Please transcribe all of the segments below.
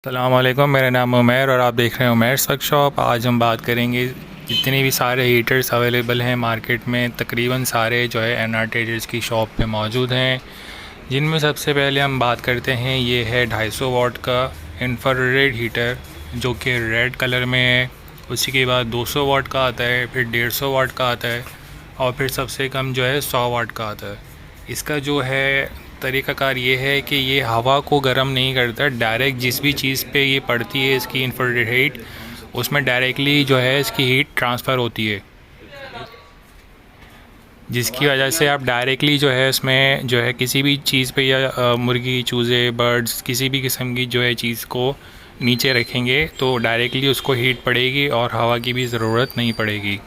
अस्सलाम वालेकुम, मेरा नाम उमैर और आप देख रहे हैं उमैर वर्कशॉप। आज हम बात करेंगे जितने भी सारे हीटर्स अवेलेबल हैं मार्केट में, तकरीबन सारे जो है एनआर ट्रेडर्स की शॉप पे मौजूद हैं। जिनमें सबसे पहले हम बात करते हैं, ये है 250 वाट का इंफ्रारेड हीटर जो कि रेड कलर में है। उसी के बाद 200 वाट का आता है, फिर 150 वाट का आता है और फिर सबसे कम जो है 100 वाट का आता है। इसका जो है तरीक़ाकार ये है कि ये हवा को गर्म नहीं करता, डायरेक्ट जिस भी चीज़ पे ये पड़ती है इसकी इंफ्रारेड हीट, उसमें डायरेक्टली जो है इसकी हीट ट्रांसफ़र होती है, जिसकी वजह से आप डायरेक्टली जो है इसमें जो है किसी भी चीज़ पे या मुर्गी, चूज़े, बर्ड्स, किसी भी किस्म की जो है चीज़ को नीचे रखेंगे तो डायरेक्टली उसको हीट पड़ेगी और हवा की भी ज़रूरत नहीं पड़ेगी।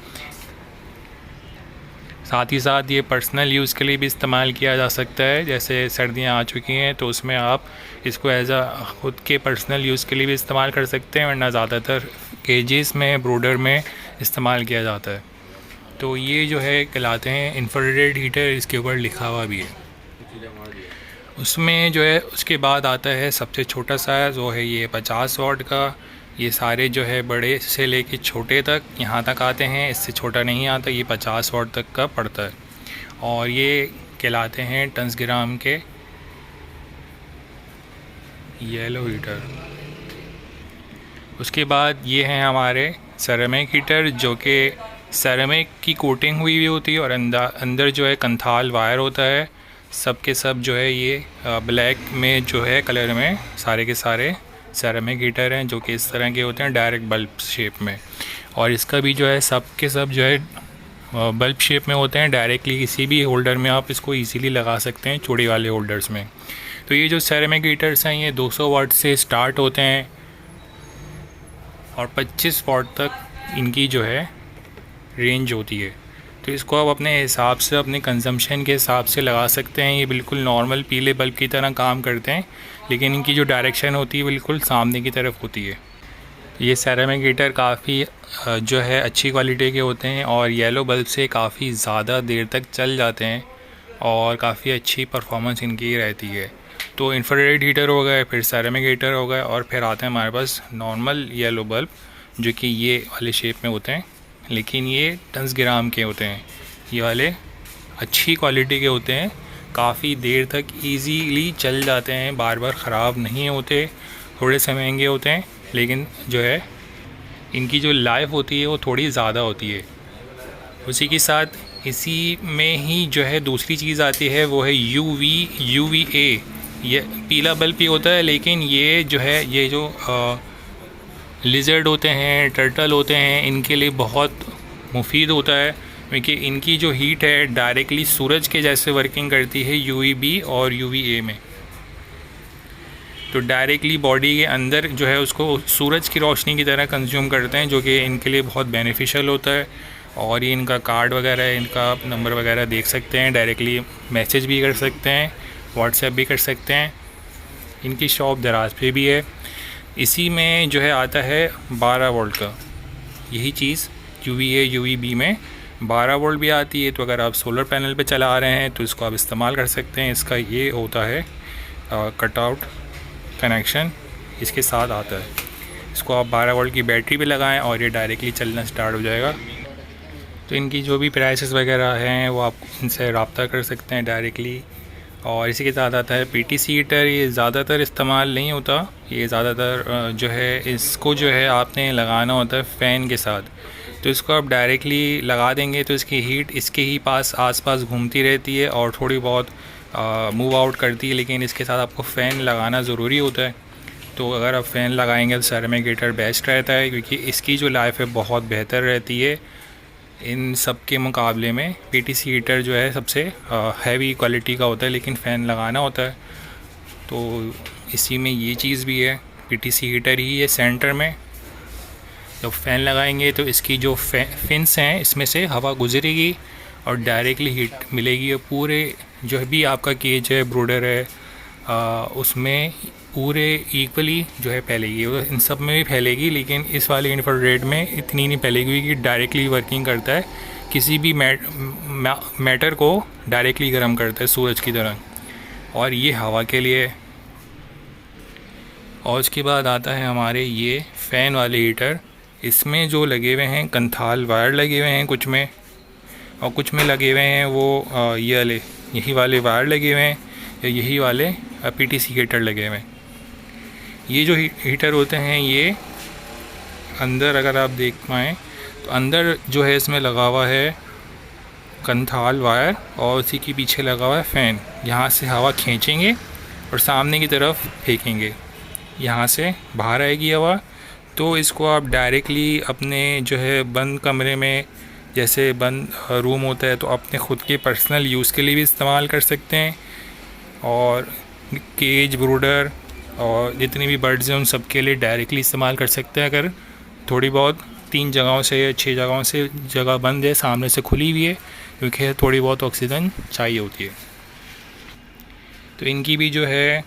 साथ ही साथ ये पर्सनल यूज़ के लिए भी इस्तेमाल किया जा सकता है। जैसे सर्दियाँ आ चुकी हैं तो उसमें आप इसको एज ख़ुद के पर्सनल यूज़ के लिए भी इस्तेमाल कर सकते हैं, वरना ज़्यादातर केजेस में, ब्रूडर में इस्तेमाल किया जाता है। तो ये जो है कहलाते हैं इंफ्रारेड हीटर, इसके ऊपर लिखा हुआ भी है। उसमें जो है उसके बाद आता है सबसे छोटा साइज़, वो है ये 50 वाट का। ये सारे जो है बड़े से लेके छोटे तक यहाँ तक आते हैं, इससे छोटा नहीं आता। ये 50 वाट तक का पड़ता है और ये कहलाते हैं टन्सग्राम के येलो हीटर। उसके बाद ये हैं हमारे सेरेमिक हीटर, जो कि सेरेमिक की कोटिंग हुई हुई होती है और अंदर जो है कंथाल वायर होता है। सब के सब जो है ये ब्लैक में जो है कलर में सारे के सारे सेरेमिक हीटर हैं, जो कि इस तरह के होते हैं डायरेक्ट बल्ब शेप में। और इसका भी जो है सब के सब जो है बल्ब शेप में होते हैं, डायरेक्टली किसी भी होल्डर में आप इसको इजीली लगा सकते हैं, चूड़ी वाले होल्डर्स में। तो ये जो सेरेमिक हीटर्स हैं ये 200 वाट से स्टार्ट होते हैं और 25 वाट तक इनकी जो है रेंज होती है। तो इसको आप अपने हिसाब से, अपने कंजम्पशन के हिसाब से लगा सकते हैं। ये बिल्कुल नॉर्मल पीले बल्ब की तरह काम करते हैं, लेकिन इनकी जो डायरेक्शन होती है बिल्कुल सामने की तरफ होती है। ये सेरेमिक हीटर काफ़ी जो है अच्छी क्वालिटी के होते हैं और येलो बल्ब से काफ़ी ज़्यादा देर तक चल जाते हैं और काफ़ी अच्छी परफॉर्मेंस इनकी रहती है। तो इंफ्रारेड हीटर हो गए, फिर सेरेमिक हीटर हो गए और फिर आते हैं हमारे पास नॉर्मल येलो बल्ब, जो कि ये वाले शेप में होते हैं, लेकिन ये टन्सग्राम के होते हैं। ये वाले अच्छी क्वालिटी के होते हैं, काफ़ी देर तक इजीली चल जाते हैं, बार बार ख़राब नहीं होते। थोड़े से महंगे होते हैं, लेकिन जो है इनकी जो लाइफ होती है वो थोड़ी ज़्यादा होती है। उसी के साथ इसी में ही जो है दूसरी चीज़ आती है, वो है UVA। ये पीला बल्ब ही होता है, लेकिन ये जो है ये जो लिजर्ड होते हैं, टर्टल होते हैं, इनके लिए बहुत मुफीद होता है, क्योंकि इनकी जो हीट है डायरेक्टली सूरज के जैसे वर्किंग करती है UVB और UVA में। तो डायरेक्टली बॉडी के अंदर जो है उसको सूरज की रोशनी की तरह कंज्यूम करते हैं, जो कि इनके लिए बहुत बेनिफिशियल होता है। और ये इनका कार्ड वगैरह, इनका नंबर वगैरह देख सकते हैं, डायरेक्टली मैसेज भी कर सकते हैं, व्हाट्सएप भी कर सकते हैं। इनकी शॉप दराज पे भी है। इसी में जो है आता है 12 वोल्ट का, यही चीज़ UVA UVB में 12 वोल्ट भी आती है। तो अगर आप सोलर पैनल पे चला रहे हैं तो इसको आप इस्तेमाल कर सकते हैं। इसका ये होता है कटआउट कनेक्शन, इसके साथ आता है। इसको आप 12 वोल्ट की बैटरी पे लगाएं और ये डायरेक्टली चलना स्टार्ट हो जाएगा। तो इनकी जो भी प्राइसेस वगैरह हैं वो आप इनसे रब्ता कर सकते हैं डायरेक्टली। और इसी के साथ आता है PTC हीटर। ये ज़्यादातर इस्तेमाल नहीं होता, ये ज़्यादातर जो है इसको जो है आपने लगाना होता है फ़ैन के साथ। तो इसको आप डायरेक्टली लगा देंगे तो इसकी हीट इसके ही आसपास घूमती रहती है और थोड़ी बहुत मूव आउट करती है, लेकिन इसके साथ आपको फ़ैन लगाना ज़रूरी होता है। तो अगर आप फ़ैन लगाएंगे तो सेरेमिक हीटर बेस्ट रहता है, क्योंकि इसकी जो लाइफ है बहुत बेहतर रहती है इन सब के मुकाबले में। PTC हीटर जो है सबसे हैवी क्वालिटी का होता है, लेकिन फ़ैन लगाना होता है। तो इसी में ये चीज़ भी है, PTC हीटर ही है सेंटर में। जब फ़ैन लगाएंगे तो इसकी जो फिन्स हैं इसमें से हवा गुजरेगी और डायरेक्टली हीट मिलेगी और पूरे जो भी आपका केज है, ब्रूडर है, उसमें पूरे इक्वली जो है फैलेगी। इन सब में भी फैलेगी, लेकिन इस वाले इंफ्रारेड में इतनी नहीं फैलेगी कि डायरेक्टली वर्किंग करता है, किसी भी मैटर को डायरेक्टली गर्म करता है सूरज की तरह। और ये हवा के लिए, और उसके बाद आता है हमारे ये फ़ैन वाले हीटर। इसमें जो लगे हुए हैं कंथाल वायर लगे हुए हैं कुछ में, और कुछ में लगे हुए हैं वो ये वाले, यही वाले वायर लगे हुए हैं, या यही वाले पीटीसी हीटर लगे हुए हैं। ये जो हीटर होते हैं ये अंदर अगर आप देख पाएँ तो अंदर जो है इसमें लगा हुआ है कंथाल वायर, और उसी के पीछे लगा हुआ है फ़ैन। यहाँ से हवा खींचेंगे और सामने की तरफ फेंकेंगे, यहाँ से बाहर आएगी हवा। तो इसको आप डायरेक्टली अपने जो है बंद कमरे में, जैसे बंद रूम होता है, तो अपने ख़ुद के पर्सनल यूज़ के लिए भी इस्तेमाल कर सकते हैं। और केज, ब्रूडर और जितनी भी बर्ड्स हैं उन सब के लिए डायरेक्टली इस्तेमाल कर सकते हैं। अगर थोड़ी बहुत 3 जगहों से या 6 जगहों से जगह बंद है, सामने से खुली हुई है, क्योंकि थोड़ी बहुत ऑक्सीजन चाहिए होती है। तो इनकी भी जो है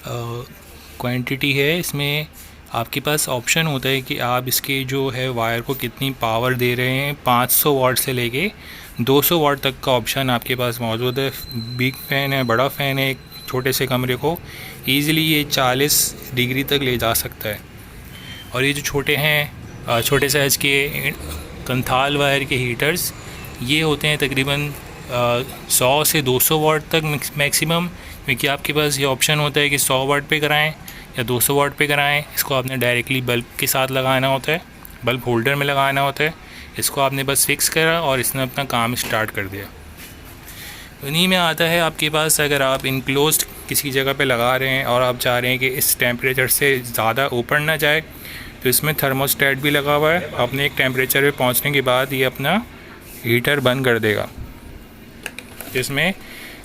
क्वांटिटी है, इसमें आपके पास ऑप्शन होता है कि आप इसके जो है वायर को कितनी पावर दे रहे हैं। 500 वाट से लेके 200 वाट तक का ऑप्शन आपके पास मौजूद है। बिग फ़ैन है, बड़ा फ़ैन है, एक छोटे से कमरे को ईज़िली ये 40 डिग्री तक ले जा सकता है। और ये जो छोटे हैं, छोटे साइज़ के कंथाल वायर के हीटर्स, ये होते हैं तकरीबन 100 से 200 वाट तक मैक्सिमम, क्योंकि आपके पास ये ऑप्शन होता है कि 100 वाट पे कराएं या 200 वाट पे कराएं। इसको आपने डायरेक्टली बल्ब के साथ लगाना होता है, बल्ब होल्डर में लगाना होता है। इसको आपने बस फिक्स करा और इसने अपना काम स्टार्ट कर दिया। उन्हीं में आता है आपके पास, अगर आप इनक्लोज्ड किसी जगह पे लगा रहे हैं और आप चाह रहे हैं कि इस टेम्परेचर से ज़्यादा ऊपर ना जाए, तो इसमें थर्मोस्टेट भी लगा हुआ है। अपने एक टेम्परेचर पे पहुंचने के बाद ये अपना हीटर बंद कर देगा। इसमें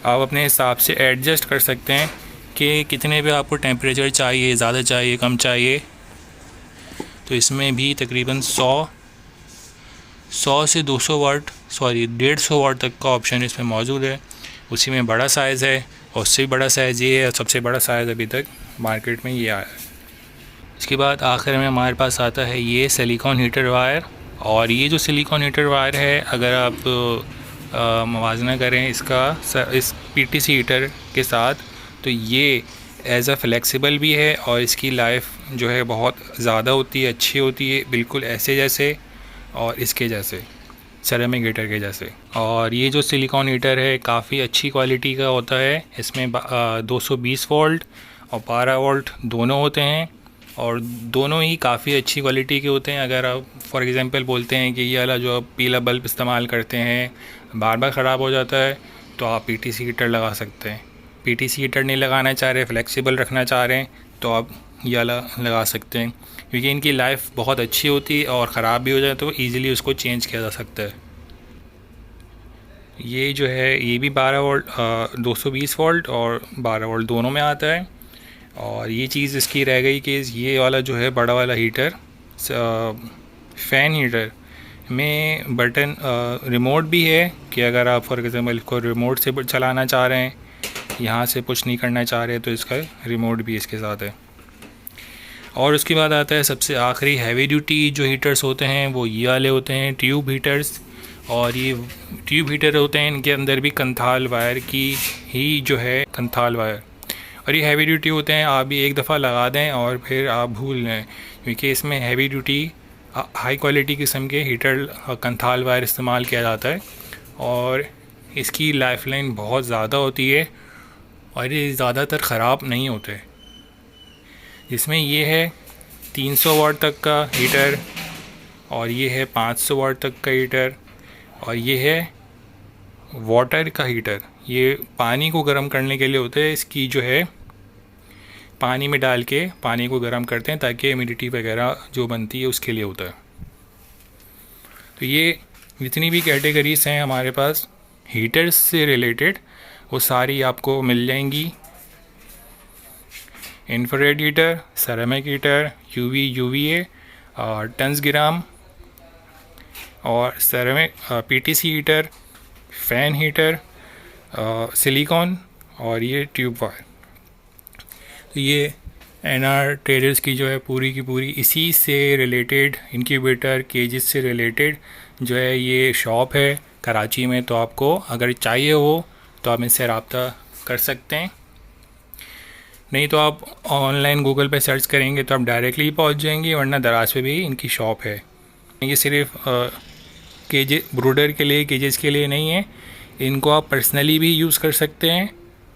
आप अपने हिसाब से एडजस्ट कर सकते हैं कि कितने पे आपको टेम्परेचर चाहिए, ज़्यादा चाहिए, कम चाहिए। तो इसमें भी तकरीबन 100 से 200 वाट, 150 वाट तक का ऑप्शन इसमें मौजूद है। उसी में बड़ा साइज़ है, और उससे भी बड़ा साइज़ ये है, और सबसे बड़ा साइज़ अभी तक मार्केट में ये आया है। इसके बाद आखिर में हमारे पास आता है ये सिलिकॉन हीटर वायर। और ये जो सिलिकॉन हीटर वायर है, अगर आप मुवाजना करें इसका इस पीटीसी हीटर के साथ, तो ये एज़ अ फ्लेक्सिबल भी है, और इसकी लाइफ जो है बहुत ज़्यादा होती है, अच्छी होती है, बिल्कुल ऐसे जैसे और इसके जैसे, सेरेमिक हीटर के जैसे। और ये जो सिलिकॉन हीटर है काफ़ी अच्छी क्वालिटी का होता है। इसमें 220 वोल्ट और 12 वोल्ट दोनों होते हैं, और दोनों ही काफ़ी अच्छी क्वालिटी के होते हैं। अगर आप फॉर एग्ज़ाम्पल बोलते हैं कि ये वाला जो आप पीला बल्ब इस्तेमाल करते हैं बार बार ख़राब हो जाता है, तो आप पीटीसी हीटर लगा सकते हैं। पीटीसी हीटर नहीं लगाना चाह रहे, फ्लेक्सिबल रखना चाह रहे हैं, तो आप ये वाला लगा सकते हैं, क्योंकि इनकी लाइफ बहुत अच्छी होती है, और ख़राब भी हो जाए तो ईज़िली उसको चेंज किया जा सकता है। ये जो है ये भी 12 वोल्ट 220 वोल्ट और 12 वोल्ट दोनों में आता है। और ये चीज़ इसकी रह गई कि ये वाला जो है बड़ा वाला हीटर, फ़ैन हीटर में बटन रिमोट भी है, कि अगर आप फॉर एग्ज़ाम्पल इसको रिमोट से चलाना चाह रहे हैं, यहाँ से पुश नहीं करना चाह रहे, तो इसका रिमोट भी इसके साथ है। और उसके बाद आता है सबसे आखिरी हैवी ड्यूटी जो हीटर्स होते हैं, वो ये वाले होते हैं, ट्यूब हीटर्स। और ये ट्यूब हीटर होते हैं, इनके अंदर भी कंथाल वायर की ही जो है कंथाल वायर, और ये हैवी ड्यूटी होते हैं। आप भी एक दफ़ा लगा दें और फिर आप भूल लें, क्योंकि इसमें हैवी ड्यूटी हाई क्वालिटी किस्म के हीटर कंथाल वायर इस्तेमाल किया जाता है, और इसकी लाइफलाइन बहुत ज़्यादा होती है, और ये ज़्यादातर ख़राब नहीं होते। इसमें ये है 300 वाट तक का हीटर, और ये है 500 वाट तक का हीटर, और ये है वाटर का हीटर। ये पानी को गर्म करने के लिए होता है। इसकी जो है पानी में डाल के पानी को गर्म करते हैं, ताकि ह्यूमिडिटी वगैरह जो बनती है उसके लिए होता है। तो ये जितनी भी कैटेगरीज़ हैं हमारे पास हीटर्स से रिलेटेड, वो सारी आपको मिल जाएंगी। Infrared heater, ceramic heater, UVA, टन्सग्राम, और ceramic PTC heater, fan heater, silicon, और ये ट्यूब वायर। तो ये एनआर ट्रेडर्स की जो है पूरी की पूरी इसी से रिलेटेड, इंक्यूबेटर केजेस से रिलेटेड जो है ये शॉप है कराची में। तो आपको अगर चाहिए हो तो आप इनसे रब्ता कर सकते हैं। नहीं तो आप ऑनलाइन गूगल पे सर्च करेंगे तो आप डायरेक्टली पहुंच जाएंगे, वरना दराज पे भी इनकी शॉप है। ये सिर्फ केजे ब्रूडर के लिए, केजेस के लिए नहीं है, इनको आप पर्सनली भी यूज़ कर सकते हैं।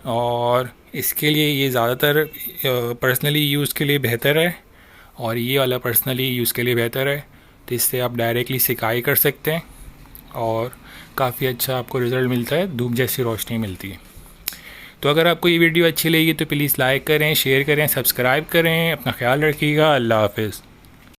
और इसके लिए ये ज़्यादातर पर्सनली यूज़ के लिए बेहतर है, और ये वाला पर्सनली यूज़ के लिए बेहतर है। तो इससे आप डायरेक्टली सिकाई कर सकते हैं और काफ़ी अच्छा आपको रिज़ल्ट मिलता है, धूप जैसी रोशनी मिलती है। तो अगर आपको ये वीडियो अच्छी लगी तो प्लीज़ लाइक करें, शेयर करें, सब्सक्राइब करें। अपना ख्याल रखिएगा। अल्लाह हाफ़िज़।